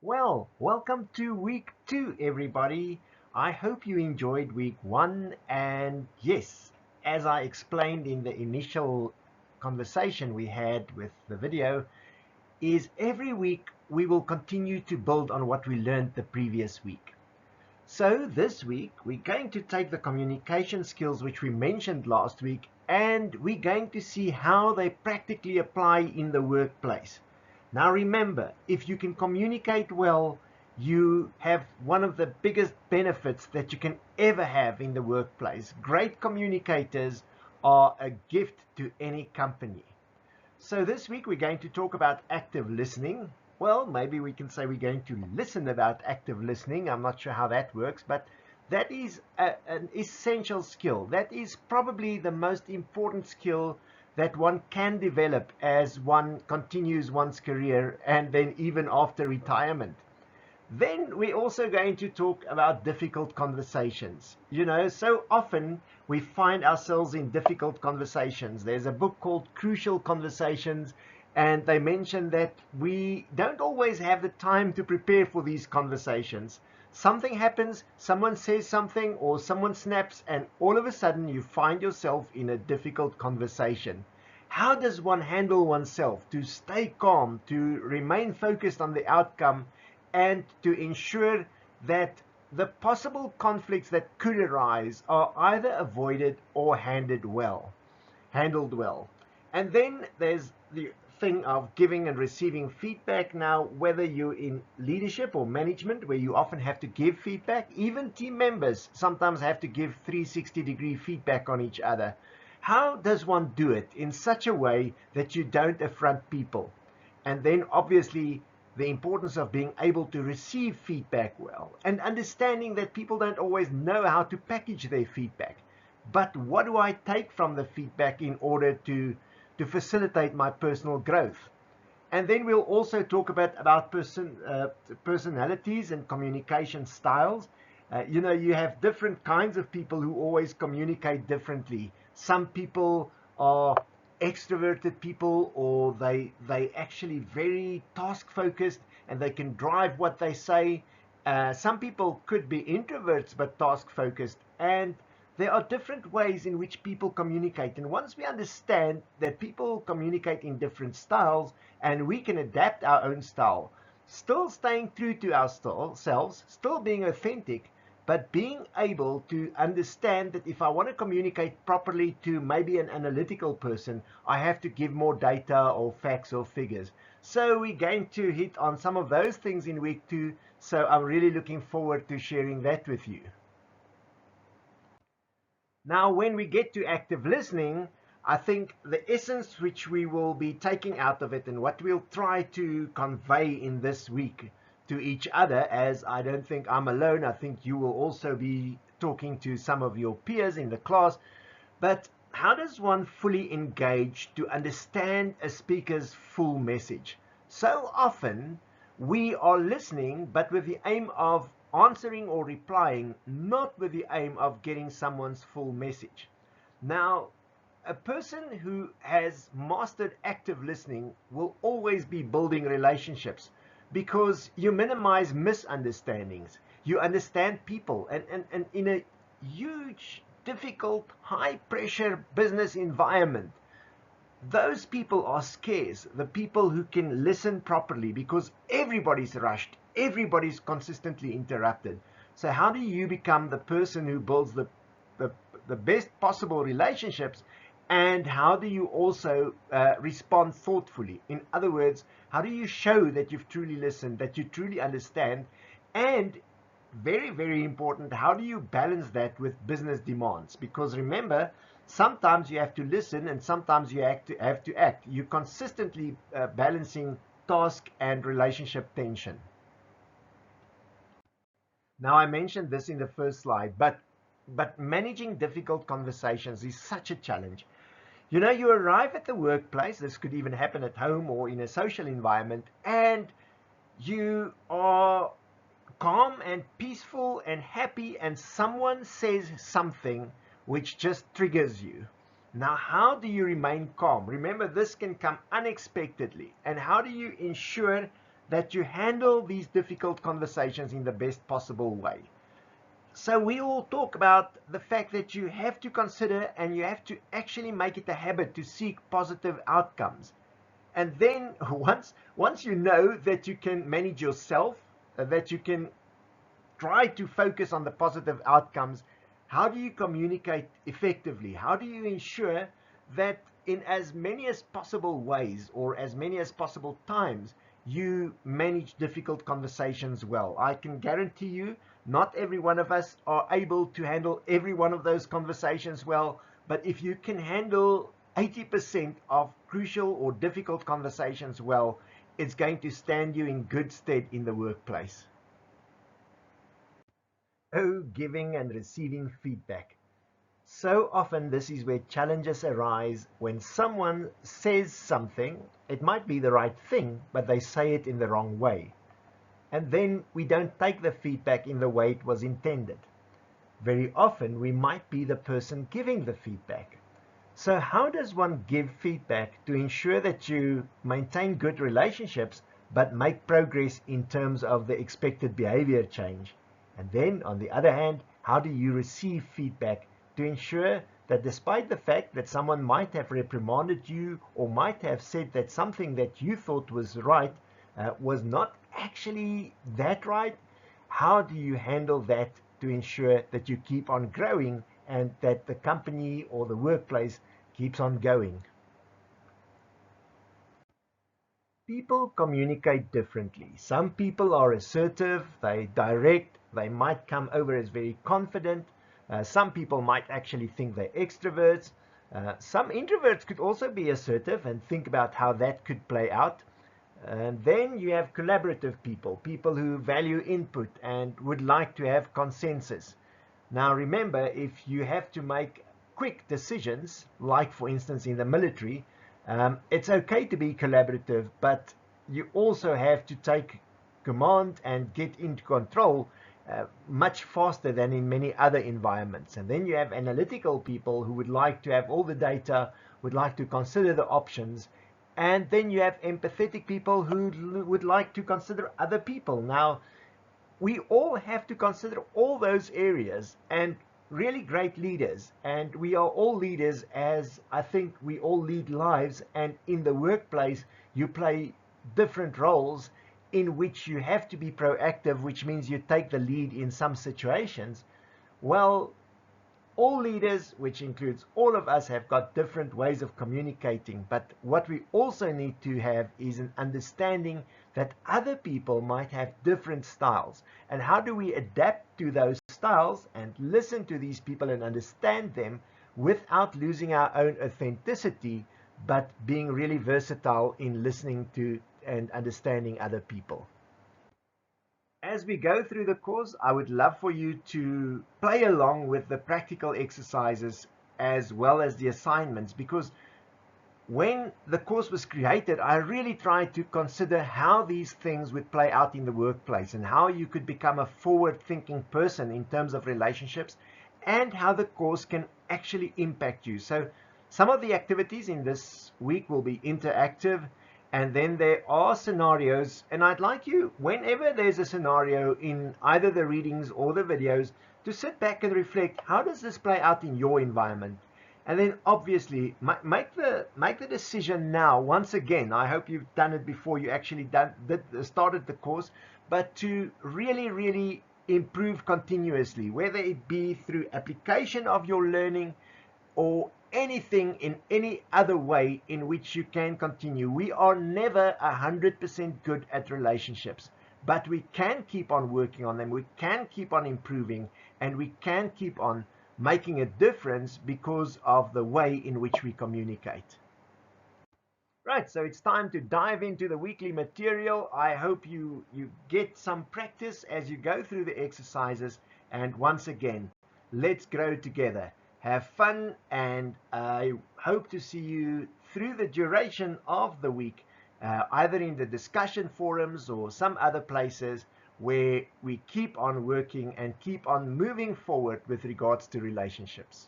Well, welcome to week two, everybody. I hope you enjoyed week one. And yes, as I explained in the initial conversation we had with the video, is every week we will continue to build on what we learned the previous week. So this week, we're going to take the communication skills which we mentioned last week, and we're going to see how they practically apply in the workplace. Now remember, if you can communicate well, you have one of the biggest benefits that you can ever have in the workplace. Great communicators are a gift to any company. So this week we're going to talk about active listening. Well, maybe we can say we're going to listen about active listening. I'm not sure how that works, but that is an essential skill. That is probably the most important skill that one can develop as one continues one's career and then even after retirement. Then we're also going to talk about difficult conversations. So often we find ourselves in difficult conversations. There's a book called Crucial Conversations, and they mention that we don't always have the time to prepare for these conversations. Something happens, someone says something, or someone snaps, and all of a sudden you find yourself in a difficult conversation. How does one handle oneself to stay calm, to remain focused on the outcome, and to ensure that the possible conflicts that could arise are either avoided or handled well. And then there's the thing of giving and receiving feedback. Now, whether you're in leadership or management, where you often have to give feedback, even team members sometimes have to give 360-degree feedback on each other. How does one do it in such a way that you don't affront people? And then obviously the importance of being able to receive feedback well and understanding that people don't always know how to package their feedback. But what do I take from the feedback in order to facilitate my personal growth? And then we'll also talk about personalities and communication styles. You have different kinds of people who always communicate differently. Some people are extroverted people, or they actually very task focused and they can drive what they say. Some people could be introverts but task focused, and there are different ways in which people communicate. And once we understand that people communicate in different styles and we can adapt our own style, still staying true to ourselves, still being authentic, but being able to understand that if I want to communicate properly to maybe an analytical person, I have to give more data or facts or figures. So we're going to hit on some of those things in week two. So I'm really looking forward to sharing that with you. Now, when we get to active listening, I think the essence which we will be taking out of it and what we'll try to convey in this week to each other, as I don't think I'm alone, I think you will also be talking to some of your peers in the class, but how does one fully engage to understand a speaker's full message? So often we are listening, but with the aim of answering or replying, not with the aim of getting someone's full message. Now, a person who has mastered active listening will always be building relationships because you minimize misunderstandings. You understand people, and in a huge, difficult, high pressure business environment, those people are scarce, the people who can listen properly, because everybody's rushed, everybody's consistently interrupted. So how do you become the person who builds the, the best possible relationships, and how do you also respond thoughtfully? In other words, how do you show that you've truly listened, that you truly understand, and very, very important, how do you balance that with business demands? Because remember, sometimes you have to listen and sometimes you have to act. You're consistently balancing task and relationship tension. Now, I mentioned this in the first slide, but managing difficult conversations is such a challenge. You arrive at the workplace, this could even happen at home or in a social environment, and you are calm and peaceful and happy, and someone says something which just triggers you. Now, how do you remain calm? Remember, this can come unexpectedly. And how do you ensure that you handle these difficult conversations in the best possible way. So we all talk about the fact that you have to consider and you have to actually make it a habit to seek positive outcomes. And then once you know that you can manage yourself, that you can try to focus on the positive outcomes, how do you communicate effectively? How do you ensure that in as many as possible ways or as many as possible times you manage difficult conversations well? I can guarantee you not every one of us are able to handle every one of those conversations well, but if you can handle 80% of crucial or difficult conversations well, it's going to stand you in good stead in the workplace. Oh, giving and receiving feedback. So often this is where challenges arise when someone says something. It might be the right thing, but they say it in the wrong way. And then we don't take the feedback in the way it was intended. Very often we might be the person giving the feedback. So how does one give feedback to ensure that you maintain good relationships but make progress in terms of the expected behavior change? And then, on the other hand, how do you receive feedback to ensure that despite the fact that someone might have reprimanded you or might have said that something that you thought was right was not actually that right, how do you handle that to ensure that you keep on growing and that the company or the workplace keeps on going? People communicate differently. Some people are assertive, they direct, they might come over as very confident. Some people might actually think they're extroverts. Some introverts could also be assertive and think about how that could play out. And then you have collaborative people, people who value input and would like to have consensus. Now remember, if you have to make quick decisions, like for instance in the military, it's okay to be collaborative, but you also have to take command and get into control much faster than in many other environments. And then you have analytical people who would like to have all the data, would like to consider the options. And then you have empathetic people who would like to consider other people. Now, we all have to consider all those areas and really great leaders. And we are all leaders, as I think we all lead lives. And in the workplace, you play different roles in which you have to be proactive, which means you take the lead in some situations. Well, all leaders, which includes all of us, have got different ways of communicating. But what we also need to have is an understanding that other people might have different styles. And how do we adapt to those styles and listen to these people and understand them without losing our own authenticity, but being really versatile in listening to and understanding other people? As we go through the course, I would love for you to play along with the practical exercises as well as the assignments, because when the course was created, I really tried to consider how these things would play out in the workplace and how you could become a forward-thinking person in terms of relationships and how the course can actually impact you. So some of the activities in this week will be interactive, and then there are scenarios, and I'd like you, whenever there's a scenario in either the readings or the videos, to sit back and reflect, how does this play out in your environment? And then obviously make the decision now. Once again, I hope you've done it before you actually started the course, but to really improve continuously, whether it be through application of your learning or anything in any other way in which you can continue. We are never 100% good at relationships, but we can keep on working on them. We can keep on improving, and we can keep on making a difference because of the way in which we communicate. Right, so it's time to dive into the weekly material. I hope you get some practice as you go through the exercises. And once again, let's grow together. Have fun, and I hope to see you through the duration of the week, either in the discussion forums or some other places where we keep on working and keep on moving forward with regards to relationships.